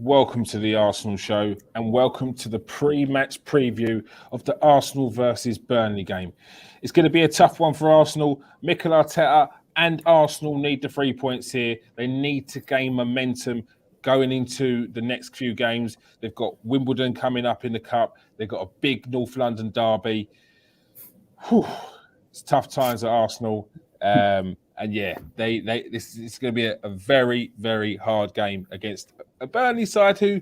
welcome to the Arsenal show and welcome to the pre-match preview of the Arsenal versus Burnley game. It's going to be a tough one for Arsenal. Mikel Arteta and Arsenal need the 3 points here. They need to gain momentum going into the next few games. They've got Wimbledon coming up in the Cup. They've got a big North London derby. It's tough times at Arsenal. And yeah, this is going to be a very, very hard game against a Burnley side who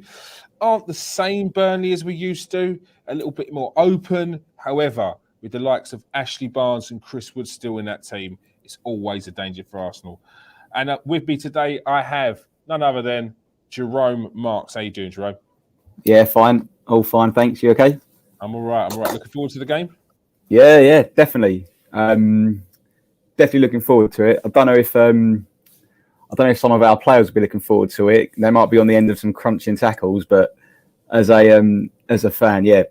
aren't the same Burnley as we used to, a little bit more open. However, with the likes of Ashley Barnes and Chris Wood still in that team, it's always a danger for Arsenal. And with me today, I have none other than Jerome Marks. How you doing, Jerome? Yeah, fine. All fine, thanks. You okay? I'm all right. Looking forward to the game? Yeah, definitely. Definitely looking forward to it. I don't know if some of our players will be looking forward to it. They might be on the end of some crunching tackles, but as a fan, yeah,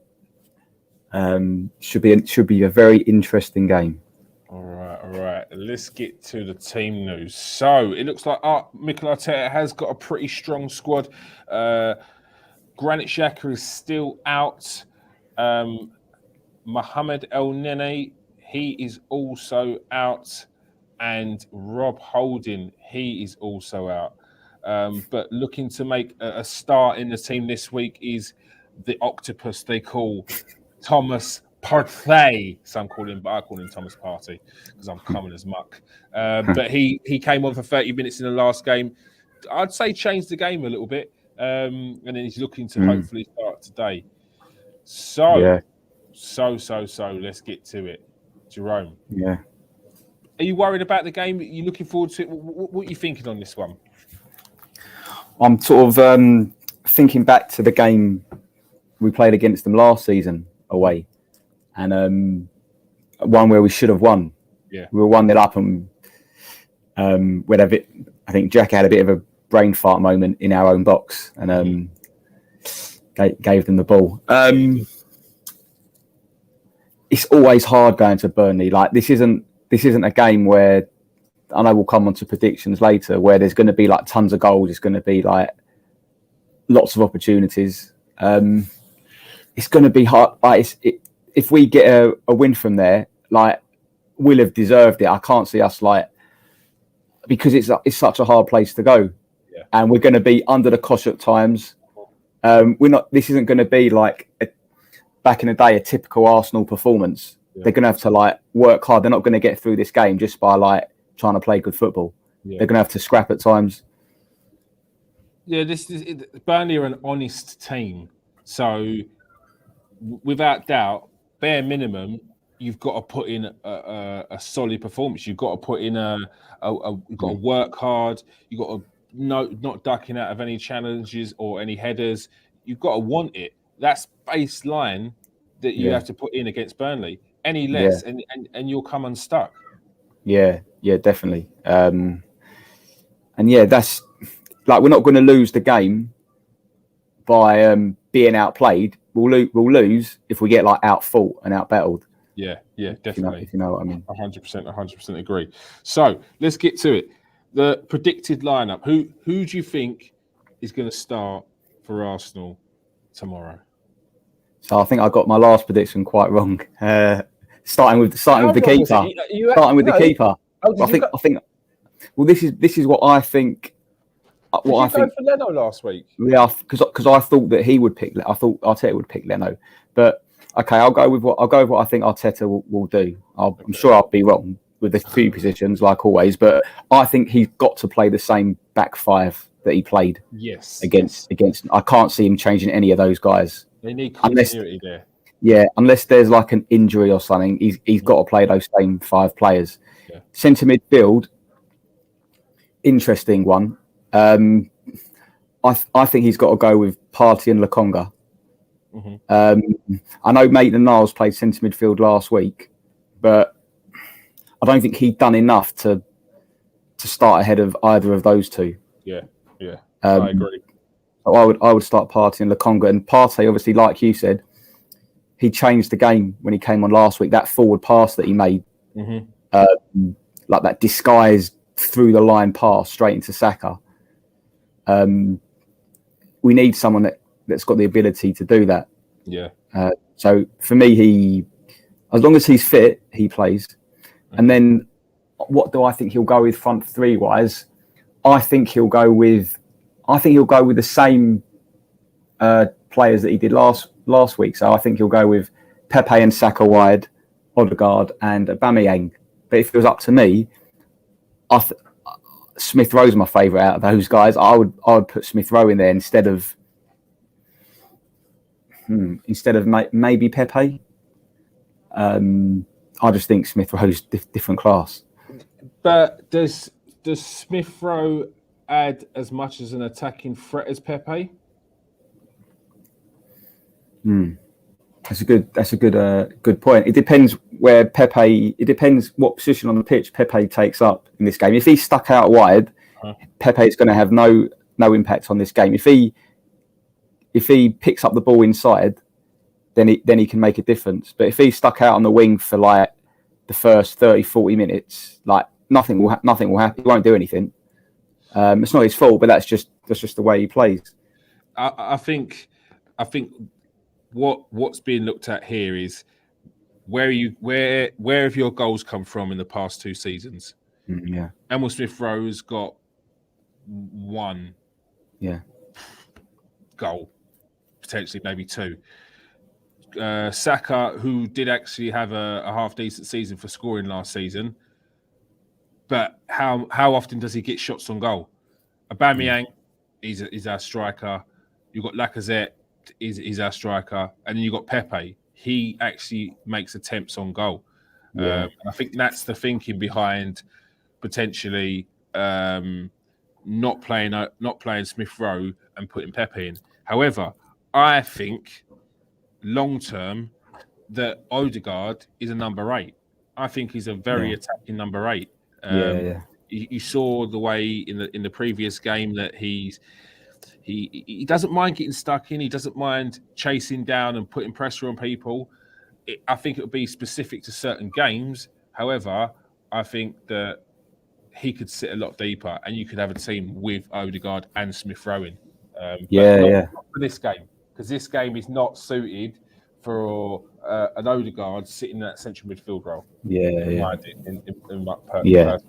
should be a very interesting game. All right. Let's get to the team news. So it looks like Mikel Arteta has got a pretty strong squad. Granit Xhaka is still out. Mohamed El Nene, he is also out, and Rob Holding, he is also out. But looking to make a start in the team this week is the octopus they call Thomas Partey. Some call him, but I call him Thomas Partey because I'm common as muck. But he came on for 30 minutes in the last game. I'd say changed the game a little bit, and then he's looking to hopefully start today. So let's get to it. Jerome. Yeah. Are you worried about the game? Are you looking forward to it? What are you thinking on this one? I'm sort of thinking back to the game we played against them last season away, and one where we should have won. Yeah, we were 1-0 up, and I think Jack had a bit of a brain fart moment in our own box, and gave them the ball. It's always hard going to Burnley. Like this isn't a game where, I know we'll come on to predictions later, where there's going to be like tons of goals. It's going to be like lots of opportunities. It's going to be hard. If we get a win from there, like we'll have deserved it. I can't see us because it's such a hard place to go, and we're going to be under the cosh at times. This isn't going to be like back in the day, a typical Arsenal performance. Yeah. They're going to have to work hard. They're not going to get through this game just by trying to play good football. Yeah. They're going to have to scrap at times. Yeah, Burnley are an honest team. So without doubt, bare minimum, you've got to put in a solid performance. You've got to put in you've got to work hard. You've got to not ducking out of any challenges or any headers. You've got to want it. That's baseline that you have to put in against Burnley. Any less, and you'll come unstuck. Yeah, definitely. And that's we're not going to lose the game by being outplayed. We'll lose if we get outfought and outbattled. Yeah, definitely. If you know what I mean. 100% agree. So let's get to it. The predicted lineup. Who do you think is going to start for Arsenal tomorrow? So I think I got my last prediction quite wrong. Starting with the keeper. The keeper. I think. Well, this is what I think. Did you go for Leno last week? Yeah, because I thought that he would pick. I thought Arteta would pick Leno, but okay, I'll go with what I think Arteta will do. I'm sure I'll be wrong with the few positions like always, but I think he's got to play the same back five that he played. Yes. Against. I can't see him changing any of those guys. They need continuity there. Yeah, unless there's an injury or something, he's got to play those same five players. Yeah. Centre midfield, interesting one. I think he's got to go with Partey and Lokonga. Mm-hmm. I know Maitland-Niles played centre midfield last week, but I don't think he'd done enough to start ahead of either of those two. Yeah. I agree. So I would start Partey and Lokonga. And Partey, obviously, like you said, he changed the game when he came on last week. That forward pass that he made, that disguised through the line pass straight into Saka. we need someone that's got the ability to do that. Yeah. So for me, as long as he's fit, he plays. And then what do I think he'll go with front three wise? I think he'll go with the same players that he did last week. So I think he'll go with Pepe and Saka wide, Odegaard and Aubameyang. But if it was up to me, Smith Rowe's my favourite out of those guys. I would put Smith Rowe in there instead of maybe Pepe. I just think Smith Rowe's different class. But does Smith Rowe add as much as an attacking threat as Pepe? That's a good point. It depends where Pepe. It depends what position on the pitch Pepe takes up in this game. If he's stuck out wide, Pepe is going to have no impact on this game. If he picks up the ball inside, then he can make a difference. But if he's stuck out on the wing for like the first 30, 40 minutes, like nothing will happen. He won't do anything. It's not his fault, but that's just the way he plays. I think what's being looked at here is where have your goals come from in the past 2 seasons? Yeah. Emil Smith Rowe's got 1 goal, potentially maybe 2. Saka, who did actually have a half decent season for scoring last season, but how often does he get shots on goal? Aubameyang, he's our striker. You've got Lacazette, he's our striker, and then you've got Pepe. He actually makes attempts on goal. I think that's the thinking behind potentially not playing Smith Rowe and putting Pepe in. However, I think long term that Odegaard is a number 8. I think he's a very attacking number 8. You saw the way in the previous game that he doesn't mind getting stuck in. He doesn't mind chasing down and putting pressure on people. I think it would be specific to certain games. However, I think that he could sit a lot deeper, and you could have a team with Odegaard and Smith Rowe in. Not for this game, because this game is not suited for an Odegaard sitting in that central midfield role. In my personal.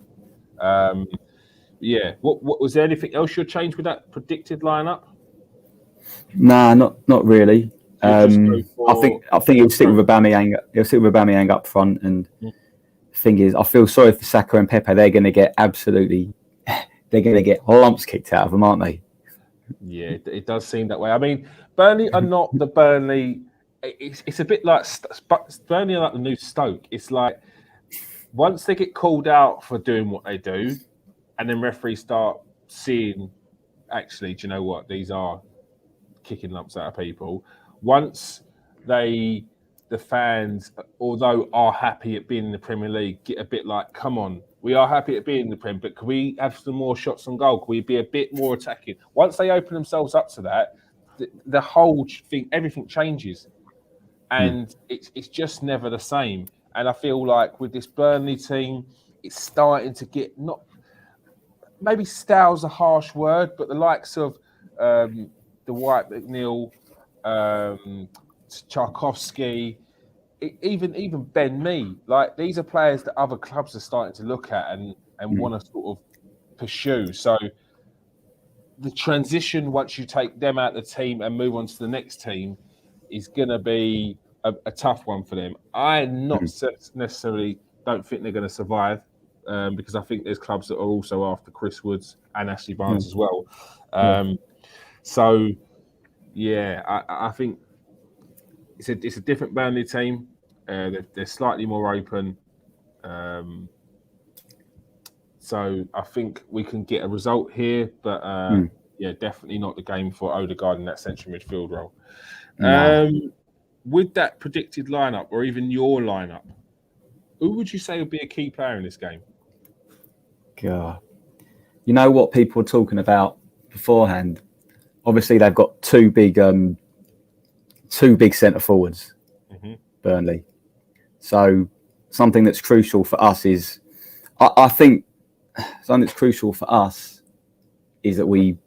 What was there anything else you'd change with that predicted lineup? Nah, not really. I think he'll stick with Aubameyang. He'll stick with Aubameyang up front. And the thing is, I feel sorry for Saka and Pepe. They're going to get lumps kicked out of them, aren't they? Yeah, it does seem that way. I mean, Burnley are not the Burnley. It's a bit like Burnley are like the new Stoke. It's like once they get called out for doing what they do, and then referees start seeing, actually, do you know what? These are kicking lumps out of people. Once the fans, although are happy at being in the Premier League, get a bit like, come on, we are happy at being in the Premier, but can we have some more shots on goal? Can we be a bit more attacking? Once they open themselves up to that, the whole thing, everything changes. And it's just never the same. And I feel like with this Burnley team, it's starting to get maybe style's a harsh word, but the likes of Dwight McNeil, Tchaikovsky, even Ben Mee, like these are players that other clubs are starting to look at and want to sort of pursue. So the transition once you take them out of the team and move on to the next team is going to be a tough one for them. I not necessarily don't think they're going to survive because I think there's clubs that are also after Chris Woods and Ashley Barnes as well. So, I think it's a different Burnley team. They're slightly more open. So I think we can get a result here, but definitely not the game for Odegaard in that central midfield role. With that predicted lineup, or even your lineup, who would you say would be a key player in this game? God, you know what people were talking about beforehand. Obviously, they've got two big centre forwards, Burnley. So something that's crucial for us is, I think, something that's crucial for us is that we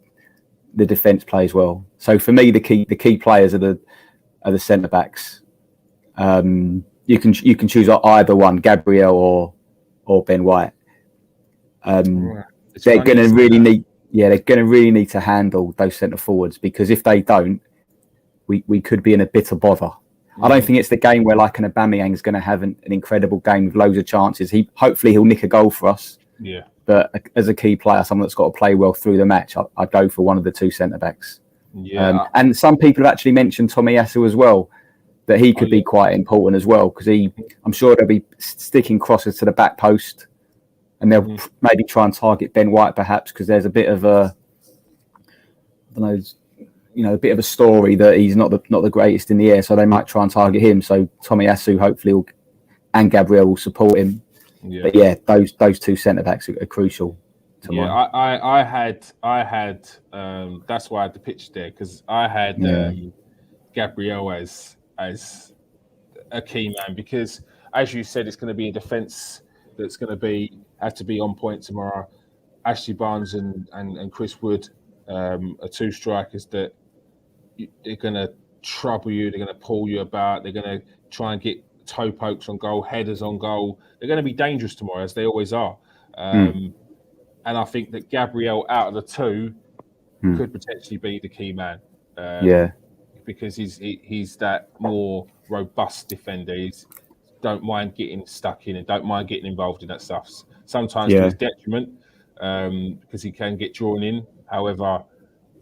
the defence plays well. So for me, the key players are the centre backs. You can choose either one, Gabriel or Ben White. They're going to really need to handle those centre forwards, because if they don't, we could be in a bit of bother. I don't think it's the game where like an Aubameyang is going to have an incredible game with loads of chances. Hopefully he'll nick a goal for us. Yeah. But as a key player, someone that's got to play well through the match, I'd go for one of the two centre backs. Yeah. And some people have actually mentioned Tomiyasu as well, that he could be quite important as well, because I'm sure they'll be sticking crosses to the back post, and they'll maybe try and target Ben White perhaps, because there's a bit of a bit of a story that he's not the greatest in the air, so they might try and target him. So Tomiyasu hopefully and Gabriel will support him. Yeah. But yeah, those two centre backs are crucial to mine. I had that's why I had the picture there, because I had Gabriel as a key man, because as you said, it's going to be a defence that's going to have to be on point tomorrow. Ashley Barnes and Chris Wood are two strikers that they're going to trouble you. They're going to pull you about. They're going to try and get toe pokes on goal, headers on goal. They're going to be dangerous tomorrow, as they always are. And I think that Gabriel, out of the two, could potentially be the key man. Because he's that more robust defender. He's don't mind getting stuck in and don't mind getting involved in that stuff. Sometimes to his detriment, because he can get drawn in. However,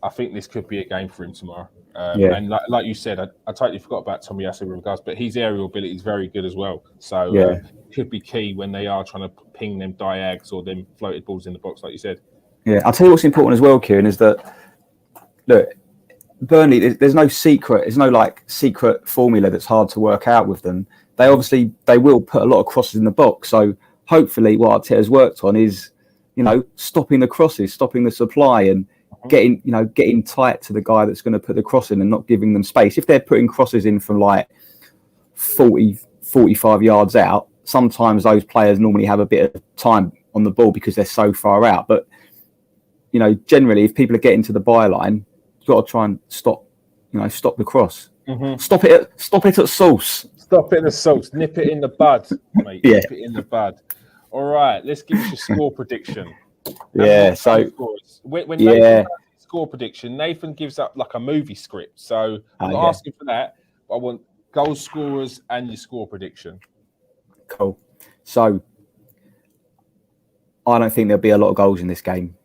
I think this could be a game for him tomorrow. And like you said, I totally forgot about Tomiyasu with regards, but his aerial ability is very good as well. So it could be key when they are trying to ping them diags or them floated balls in the box, like you said. Yeah, I'll tell you what's important as well, Kieran, is that, look, Burnley, there's no secret. There's no like secret formula that's hard to work out with them. They will put a lot of crosses in the box. So hopefully what Arteta's worked on is, stopping the crosses, stopping the supply, and getting tight to the guy that's going to put the cross in and not giving them space. If they're putting crosses in from like 40, 45 yards out, sometimes those players normally have a bit of time on the ball because they're so far out. But, generally, if people are getting to the byline, you've got to try and stop the cross. Stop it at source. Stop it at the source. Nip it in the bud, mate. Yeah. Nip it in the bud. All right, let's give us your score prediction. So when Nathan score prediction, Nathan gives up like a movie script. So I'm not asking for that, but I want goal scorers and your score prediction. Cool. So I don't think there'll be a lot of goals in this game.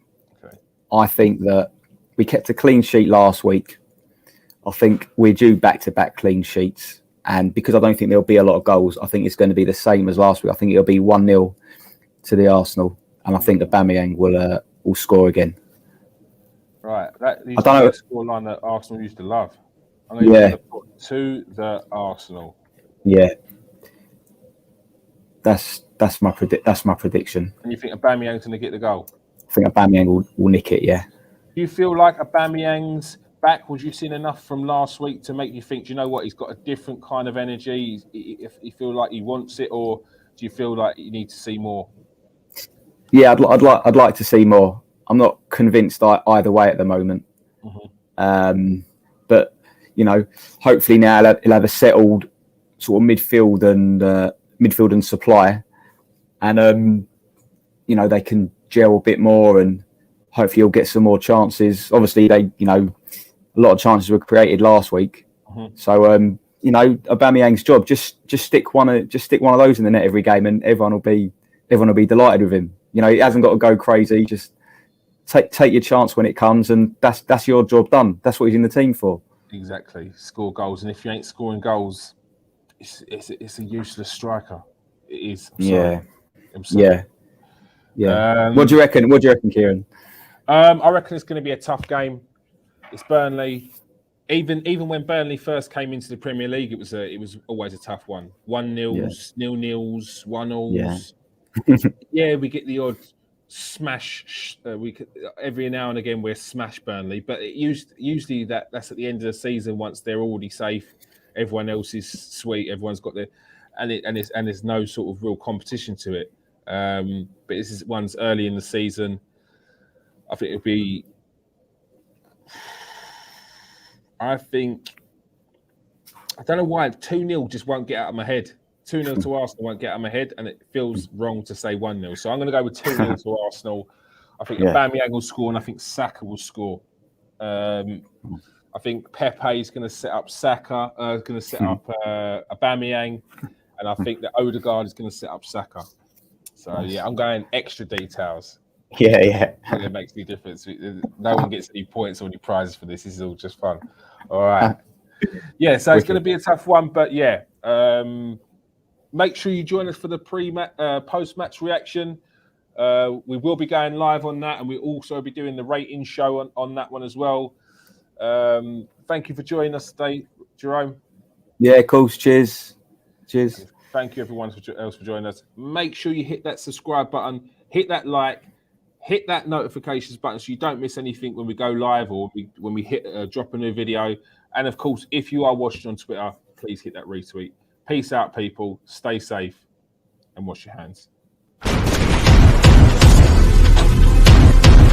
Okay. I think that we kept a clean sheet last week. I think we're due back-to-back clean sheets. And because I don't think there'll be a lot of goals, I think it's going to be the same as last week. I think it'll be 1-0 to the Arsenal. And I think Aubameyang will score again. Right. That used to be a scoreline that Arsenal used to love. I'm going to put to the Arsenal. Yeah. That's my prediction. And you think Aubameyang's going to get the goal? I think Aubameyang will nick it, yeah. Do you feel like Aubameyang's back? Was you seen enough from last week to make you think, do you know what, he's got a different kind of energy? If you feel like he wants it, or do you feel like you need to see more? Yeah, I'd like to see more. I'm not convinced either way at the moment. But hopefully now he'll have a settled sort of midfield and supply, and they can gel a bit more, and hopefully he'll get some more chances. Obviously, a lot of chances were created last week. So Aubameyang's job, just stick one of those in the net every game, and everyone will be delighted with him. He hasn't got to go crazy. Just take your chance when it comes, and that's your job done. That's what he's in the team for. Exactly. Score goals, and if you ain't scoring goals, it's a useless striker. It is. I'm sorry. Yeah. What do you reckon? Kieran? I reckon it's going to be a tough game. It's Burnley. Even when Burnley first came into the Premier League, it was always a tough one. 1-0s, 0-0s, 1-0s. Yeah, we get the odd smash. Every now and again we're smash Burnley, but usually that's at the end of the season once they're already safe. Everyone else is sweet. Everyone's got and there's no sort of real competition to it. But this is one's early in the season. I think it'll be I don't know why 2-0 just won't get out of my head. 2-0 to Arsenal won't get out of my head, and it feels wrong to say 1-0. So I'm going to go with 2-0 to Arsenal. I think Aubameyang will score, and I think Saka will score. I think Pepe is going to set up Saka, going to set up Aubameyang, and I think that Odegaard is going to set up Saka. So, yeah, I'm going extra details. Yeah. It makes any difference. No one gets any points or any prizes for this. This is all just fun. All right. Yeah, so it's going to be a tough one, but yeah. Make sure you join us for the post-match reaction. We will be going live on that, and we'll also be doing the rating show on that one as well. Thank you for joining us today, Jerome. Yeah, of course. Cheers. Thank you, everyone else for joining us. Make sure you hit that subscribe button, hit that like, hit that notifications button so you don't miss anything when we go live or when we drop a new video. And of course, if you are watching on Twitter, please hit that retweet. Peace out, people. Stay safe and wash your hands.